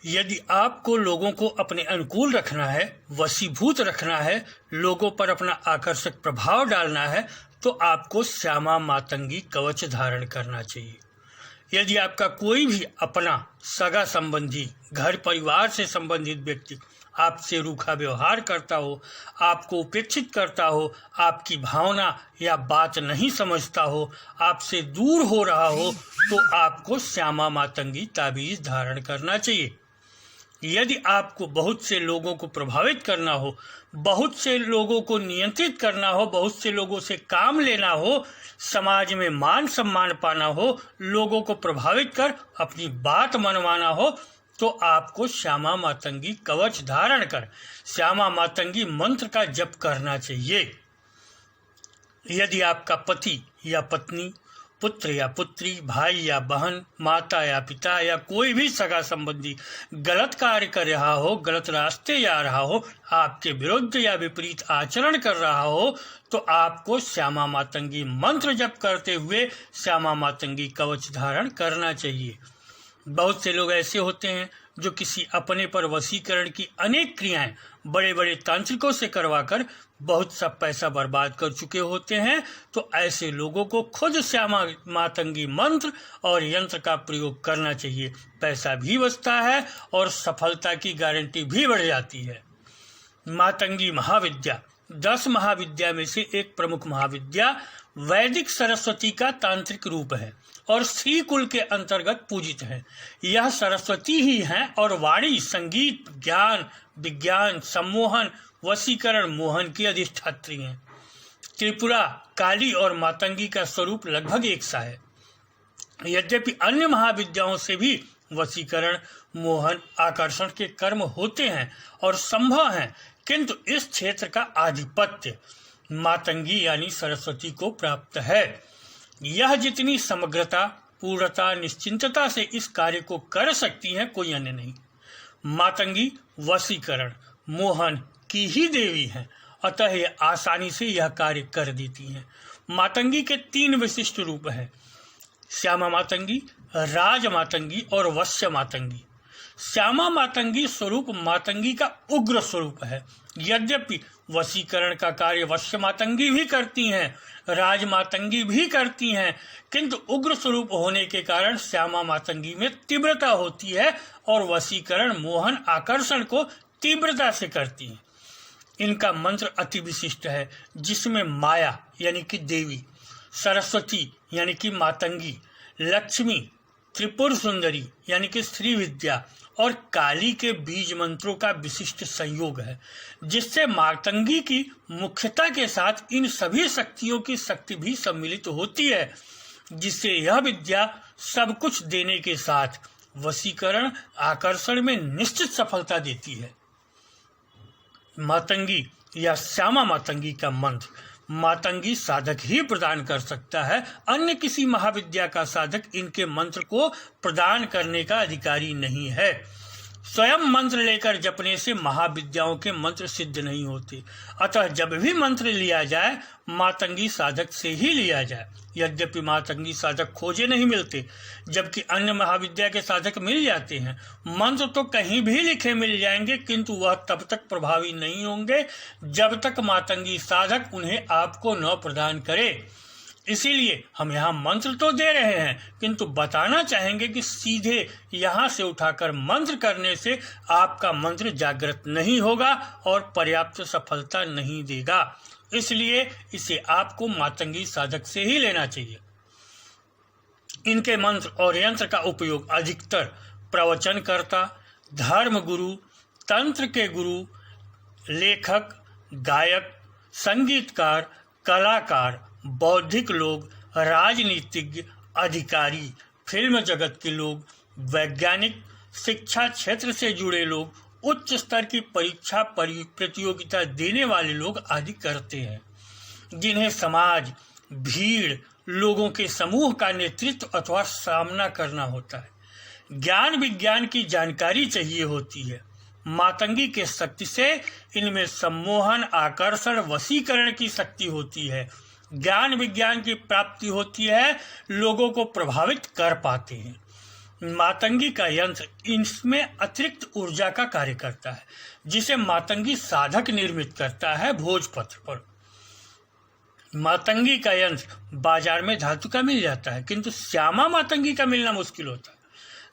यदि आपको लोगों को अपने अनुकूल रखना है, वशीभूत रखना है, लोगों पर अपना आकर्षक प्रभाव डालना है, तो आपको श्यामा मातंगी कवच धारण करना चाहिए। यदि आपका कोई भी अपना सगा संबंधी, घर परिवार से संबंधित व्यक्ति आपसे रूखा व्यवहार करता हो, आपको उपेक्षित करता हो, आपकी भावना या बात नहीं समझता हो, आपसे दूर हो रहा हो, तो आपको श्यामा मातंगी ताबीज धारण करना चाहिए। यदि आपको बहुत से लोगों को प्रभावित करना हो, बहुत से लोगों को नियंत्रित करना हो, बहुत से लोगों से काम लेना हो, समाज में मान सम्मान पाना हो, लोगों को प्रभावित कर अपनी बात मनवाना हो, तो आपको श्यामा मातंगी कवच धारण कर श्यामा मातंगी मंत्र का जप करना चाहिए। यदि आपका पति या पत्नी, पुत्र या पुत्री, भाई या बहन, माता या पिता या कोई भी सगा संबंधी गलत कार्य कर रहा हो, गलत रास्ते जा रहा हो, आपके विरुद्ध या विपरीत आचरण कर रहा हो, तो आपको श्यामा मातंगी मंत्र जप करते हुए श्यामा मातंगी कवच धारण करना चाहिए। बहुत से लोग ऐसे होते हैं जो किसी अपने पर वशीकरण की अनेक क्रियाएं बड़े बड़े तांत्रिकों से करवाकर बहुत सा पैसा बर्बाद कर चुके होते हैं। तो ऐसे लोगों को खुद श्यामा मातंगी मंत्र और यंत्र का प्रयोग करना चाहिए। पैसा भी बचता है और सफलता की गारंटी भी बढ़ जाती है। मातंगी महाविद्या 10 महाविद्या में से एक प्रमुख महाविद्या वैदिक सरस्वती का तांत्रिक रूप है और श्री कुल के अंतर्गत पूजित है। यह सरस्वती ही है और वाणी, संगीत, ज्ञान, विज्ञान, सम्मोहन, वशीकरण, मोहन की अधिष्ठात्री हैं। त्रिपुरा, काली और मातंगी का स्वरूप लगभग एक सा है। यद्यपि अन्य महाविद्याओं से भी वशीकरण, मोहन, आकर्षण के कर्म होते हैं और संभव हैं, किंतु इस क्षेत्र का आधिपत्य मातंगी यानी सरस्वती को प्राप्त है। यह जितनी समग्रता, पूर्णता, निश्चिंतता से इस कार्य को कर सकती है, कोई अन्य नहीं। मातंगी वशीकरण, मोहन की ही देवी है, अतः ये आसानी से यह कार्य कर देती हैं। मातंगी के 3 विशिष्ट रूप हैं: श्यामा मातंगी, राज मातंगी और वश्य मातंगी। श्यामा मातंगी स्वरूप मातंगी का उग्र स्वरूप है। यद्यपि वशीकरण का कार्य वश्य मातंगी भी करती हैं, राज मातंगी भी करती हैं, किंतु उग्र स्वरूप होने के कारण श्यामा मातंगी में तीव्रता होती है और वशीकरण, मोहन, आकर्षण को तीव्रता से करती हैं। इनका मंत्र अति विशिष्ट है, जिसमें माया यानी कि देवी, सरस्वती यानी कि मातंगी, लक्ष्मी, त्रिपुर सुंदरी यानी कि स्त्री विद्या और काली के बीज मंत्रों का विशिष्ट संयोग है, जिससे मातंगी की मुख्यता के साथ इन सभी शक्तियों की शक्ति भी सम्मिलित होती है, जिससे यह विद्या सब कुछ देने के साथ वशीकरण, आकर्षण में निश्चित सफलता देती है। मातंगी या श्यामा मातंगी का मंत्र मातंगी साधक ही प्रदान कर सकता है। अन्य किसी महाविद्या का साधक इनके मंत्र को प्रदान करने का अधिकारी नहीं है। स्वयं मंत्र लेकर जपने से महाविद्याओं के मंत्र सिद्ध नहीं होते, अतः जब भी मंत्र लिया जाए मातंगी साधक से ही लिया जाए। यद्यपि मातंगी साधक खोजे नहीं मिलते, जबकि अन्य महाविद्या के साधक मिल जाते हैं। मंत्र तो कहीं भी लिखे मिल जाएंगे, किंतु वह तब तक प्रभावी नहीं होंगे जब तक मातंगी साधक उन्हें आपको न प्रदान करे। इसीलिए हम यहाँ मंत्र तो दे रहे हैं, किंतु बताना चाहेंगे कि सीधे यहाँ से उठाकर मंत्र करने से आपका मंत्र जागृत नहीं होगा और पर्याप्त सफलता नहीं देगा। इसलिए इसे आपको मातंगी साधक से ही लेना चाहिए। इनके मंत्र और यंत्र का उपयोग अधिकतर प्रवचनकर्ता, धर्म गुरु, तंत्र के गुरु, लेखक, गायक, संगीतकार, कलाकार, बौद्धिक लोग, राजनीतिज्ञ, अधिकारी, फिल्म जगत के लोग, वैज्ञानिक, शिक्षा क्षेत्र से जुड़े लोग, उच्च स्तर की परीक्षा प्रतियोगिता देने वाले लोग आदि करते हैं, जिन्हें समाज, भीड़, लोगों के समूह का नेतृत्व अथवा सामना करना होता है। ज्ञान विज्ञान की जानकारी चाहिए होती है। मातंगी के शक्ति से इनमें सम्मोहन, आकर्षण, वशीकरण की शक्ति होती है। ज्ञान विज्ञान की प्राप्ति होती है, लोगों को प्रभावित कर पाते हैं। मातंगी का यंत्र इसमें अतिरिक्त ऊर्जा का कार्य करता है, जिसे मातंगी साधक निर्मित करता है भोजपत्र पर। मातंगी का यंत्र बाजार में धातु का मिल जाता है, किंतु श्यामा मातंगी का मिलना मुश्किल होता है।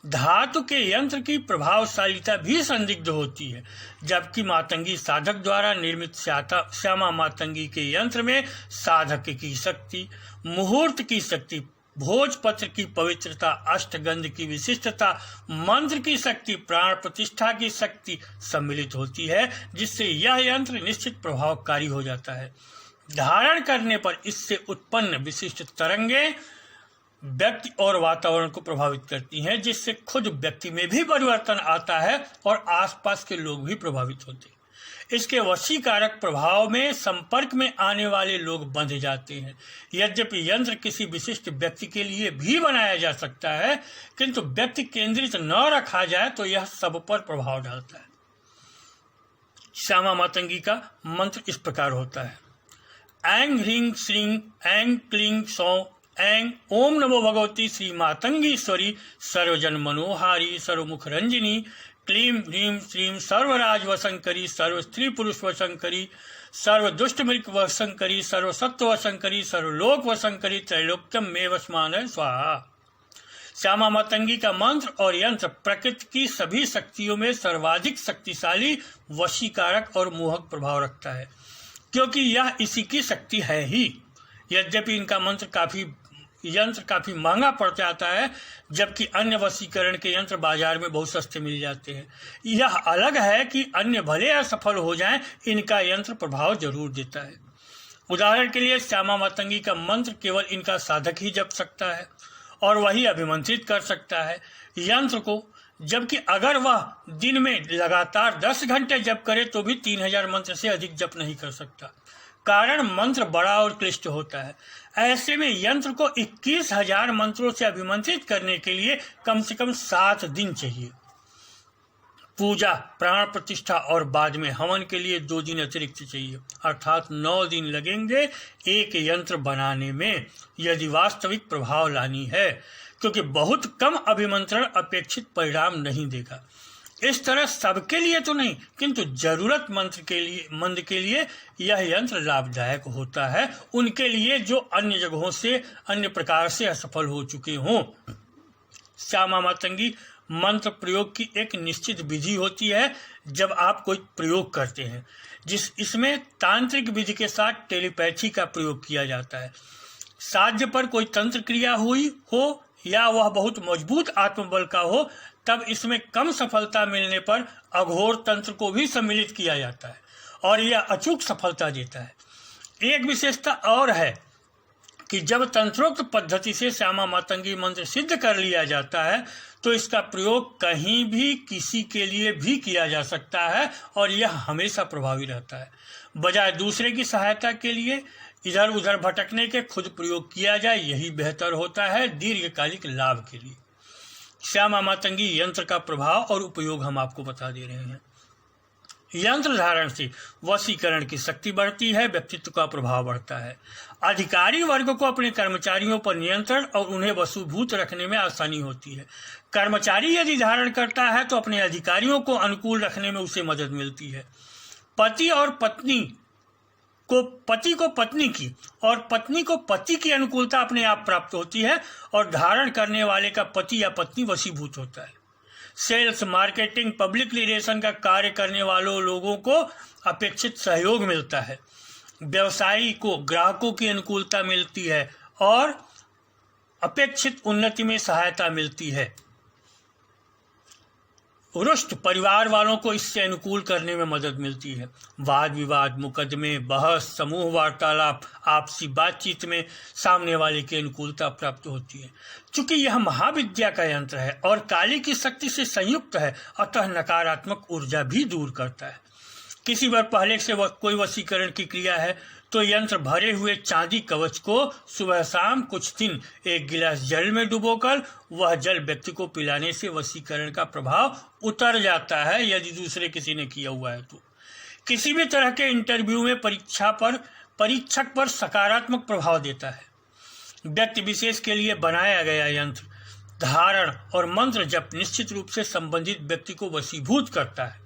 धातु के यंत्र की प्रभावशालीता भी संदिग्ध होती है, जबकि मातंगी साधक द्वारा निर्मित श्यामा मातंगी के यंत्र में साधक की शक्ति, मुहूर्त की शक्ति, भोजपत्र की पवित्रता, अष्टगंध की विशिष्टता, मंत्र की शक्ति, प्राण प्रतिष्ठा की शक्ति सम्मिलित होती है, जिससे यह यंत्र निश्चित प्रभावकारी हो जाता है। धारण करने पर इससे उत्पन्न विशिष्ट तरंगे व्यक्ति और वातावरण को प्रभावित करती हैं, जिससे खुद व्यक्ति में भी परिवर्तन आता है और आसपास के लोग भी प्रभावित होते हैं। इसके वशीकारक प्रभाव में संपर्क में आने वाले लोग बंध जाते हैं। यद्यपि यंत्र किसी विशिष्ट व्यक्ति के लिए भी बनाया जा सकता है, किंतु व्यक्ति केंद्रित न रखा जाए तो यह सब पर प्रभाव डालता है। श्यामा मातंगी का मंत्र इस प्रकार होता है: ऐं ह्रीं श्रीं ऐं क्लीं सौं ऐं ओम नमो भगवती श्री मातंगीश्वरी सर्वजन मनोहारी सर्वमुख रंजिनी क्लीं ह्रीं श्रीं सर्वराज वशंकरी सर्व स्त्री पुरुष वशंकरी सर्व दुष्ट मृग वशंकरी सर्व सत्व वशंकरी सर्वलोक वशंकरी त्रैलोक्यम में वसमान स्वाहा। श्यामा मातंगी का मंत्र और यंत्र प्रकृति की सभी शक्तियों में सर्वाधिक शक्तिशाली, वशीकारक और मोहक प्रभाव रखता है, क्योंकि यह इसी की शक्ति है ही। यद्यपि इनका यंत्र काफी महंगा पड़ जाता है, जबकि अन्य वशीकरण के यंत्र बाजार में बहुत सस्ते मिल जाते हैं। यह अलग है कि अन्य भले असफल हो जाएं, इनका यंत्र प्रभाव जरूर देता है। उदाहरण के लिए श्यामा मातंगी का मंत्र केवल इनका साधक ही जप सकता है और वही अभिमंत्रित कर सकता है यंत्र को, जबकि अगर वह दिन में लगातार 10 घंटे जप करे तो भी 3000 मंत्र से अधिक जप नहीं कर सकता, कारण मंत्र बड़ा और क्लिष्ट होता है। ऐसे में यंत्र को 21,000 मंत्रों से अभिमंत्रित करने के लिए कम से कम 7 दिन चाहिए। पूजा, प्राण प्रतिष्ठा और बाद में हवन के लिए 2 दिन अतिरिक्त चाहिए, अर्थात 9 दिन लगेंगे एक यंत्र बनाने में, यदि वास्तविक प्रभाव लानी है, क्योंकि बहुत कम अभिमंत्रण अपेक्षित परिणाम नहीं देगा। इस तरह सबके लिए तो नहीं, किंतु जरूरतमंद के लिए यह यंत्र लाभदायक होता है, उनके लिए जो अन्य जगहों से अन्य प्रकार से असफल हो चुके हों। श्यामा मातंगी मंत्र प्रयोग की एक निश्चित विधि होती है जब आप कोई प्रयोग करते हैं, इसमें तांत्रिक विधि के साथ टेलीपैथी का प्रयोग किया जाता है। साध्य पर कोई तंत्र क्रिया हुई हो या वह बहुत मजबूत आत्मबल का हो, तब इसमें कम सफलता मिलने पर अघोर तंत्र को भी सम्मिलित किया जाता है और यह अचूक सफलता देता है। एक विशेषता और है कि जब तंत्रोक्त पद्धति से श्यामा मातंगी मंत्र सिद्ध कर लिया जाता है तो इसका प्रयोग कहीं भी किसी के लिए भी किया जा सकता है और यह हमेशा प्रभावी रहता है। बजाय दूसरे की सहायता के लिए इधर उधर भटकने के खुद प्रयोग किया जाए, यही बेहतर होता है दीर्घकालिक लाभ के लिए। श्यामा मातंगी यंत्र का प्रभाव और उपयोग हम आपको बता दे रहे हैं। यंत्र धारण से वशीकरण की शक्ति बढ़ती है, व्यक्तित्व का प्रभाव बढ़ता है। अधिकारी वर्ग को अपने कर्मचारियों पर नियंत्रण और उन्हें वशीभूत रखने में आसानी होती है। कर्मचारी यदि धारण करता है तो अपने अधिकारियों को अनुकूल रखने में उसे मदद मिलती है। पति को पत्नी की और पत्नी को पति की अनुकूलता अपने आप प्राप्त होती है और धारण करने वाले का पति या पत्नी वशीभूत होता है। सेल्स, मार्केटिंग, पब्लिक रिलेशन का कार्य करने वालों लोगों को अपेक्षित सहयोग मिलता है। व्यवसायी को ग्राहकों की अनुकूलता मिलती है और अपेक्षित उन्नति में सहायता मिलती है। रुष्ट परिवार वालों को इससे अनुकूल करने में मदद मिलती है। वाद विवाद, मुकदमे, बहस, समूह वार्तालाप, आपसी बातचीत में सामने वाले की अनुकूलता प्राप्त होती है। चूंकि यह महाविद्या का यंत्र है और काली की शक्ति से संयुक्त है, अतः नकारात्मक ऊर्जा भी दूर करता है। किसी बार पहले से कोई वशीकरण की क्रिया है तो यंत्र भरे हुए चांदी कवच को सुबह शाम कुछ दिन एक गिलास जल में डुबोकर वह जल व्यक्ति को पिलाने से वशीकरण का प्रभाव उतर जाता है, यदि दूसरे किसी ने किया हुआ है तो। किसी भी तरह के इंटरव्यू में परीक्षक पर सकारात्मक प्रभाव देता है। व्यक्ति विशेष के लिए बनाया गया यंत्र धारण और मंत्र जप निश्चित रूप से संबंधित व्यक्ति को वशीभूत करता है।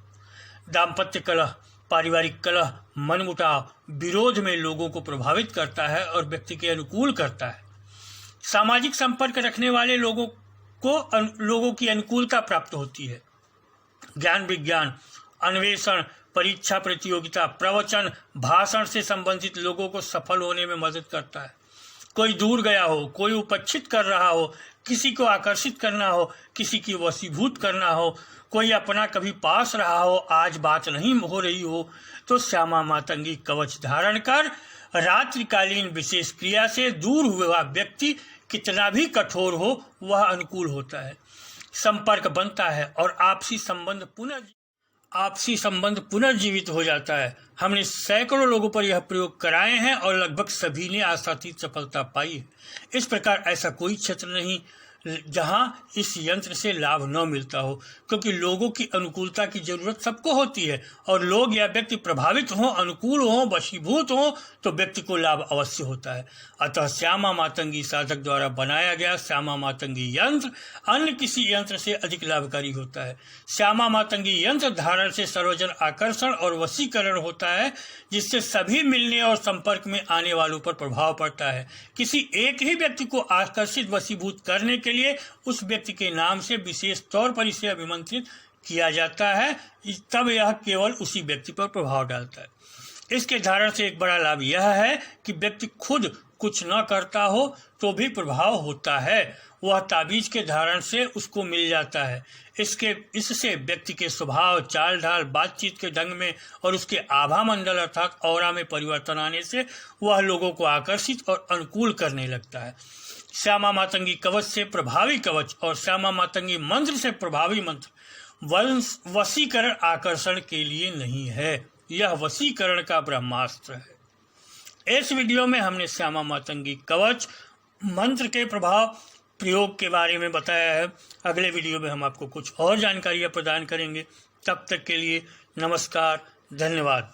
दाम्पत्य कलह, पारिवारिक कलह, मनमुटाव, विरोध में लोगों को प्रभावित करता है और व्यक्ति के अनुकूल करता है। सामाजिक संपर्क रखने वाले लोगों की अनुकूलता प्राप्त होती है। ज्ञान विज्ञान, अन्वेषण, परीक्षा प्रतियोगिता, प्रवचन, भाषण से संबंधित लोगों को सफल होने में मदद करता है। कोई दूर गया हो, कोई उपेक्षित कर रहा हो, किसी को आकर्षित करना हो, किसी की वशीभूत करना हो, कोई अपना कभी पास रहा हो, आज बात नहीं हो रही हो, तो श्यामा मातंगी कवच धारण कर रात्रिकालीन विशेष क्रिया से दूर हुआ व्यक्ति कितना भी कठोर हो वह अनुकूल होता है। संपर्क बनता है और आपसी संबंध पुनर्जीवित हो जाता है। हमने सैकड़ों लोगों पर यह प्रयोग कराए हैं और लगभग सभी ने आशातीत सफलता पाई है। इस प्रकार ऐसा कोई क्षेत्र नहीं जहां इस यंत्र से लाभ न मिलता हो, क्योंकि लोगों की अनुकूलता की जरूरत सबको होती है और लोग या व्यक्ति प्रभावित हों, अनुकूल हों, वशीभूत हों तो व्यक्ति को लाभ अवश्य होता है। अतः श्यामा मातंगी साधक द्वारा बनाया गया श्यामा मातंगी यंत्र अन्य किसी यंत्र से अधिक लाभकारी होता है। श्यामा मातंगी यंत्र धारण से सर्वजन आकर्षण और वशीकरण होता है, जिससे सभी मिलने और संपर्क में आने वालों पर प्रभाव पड़ता है। किसी एक ही व्यक्ति को आकर्षित वशीभूत करने के लिए उस व्यक्ति के नाम से विशेष तौर पर इसे अभिमंत्रित किया जाता है, तब यह केवल उसी व्यक्ति पर प्रभाव डालता है। इसके धारण से एक बड़ा लाभ यह है कि व्यक्ति खुद कुछ न करता हो तो भी प्रभाव होता है, वह ताबीज के धारण से उसको मिल जाता है। इससे व्यक्ति के स्वभाव, चाल ढाल, बातचीत के ढंग में और उसके आभा मंडल अर्थात ऑरा में परिवर्तन आने से वह लोगों को आकर्षित और अनुकूल करने लगता है। श्यामा मातंगी कवच से प्रभावी कवच और श्यामा मातंगी मंत्र से प्रभावी मंत्र वशीकरण आकर्षण के लिए नहीं है, यह वशीकरण का ब्रह्मास्त्र है। इस वीडियो में हमने श्यामा मातंगी कवच मंत्र के प्रयोग के बारे में बताया है। अगले वीडियो में हम आपको कुछ और जानकारियां प्रदान करेंगे। तब तक के लिए नमस्कार, धन्यवाद।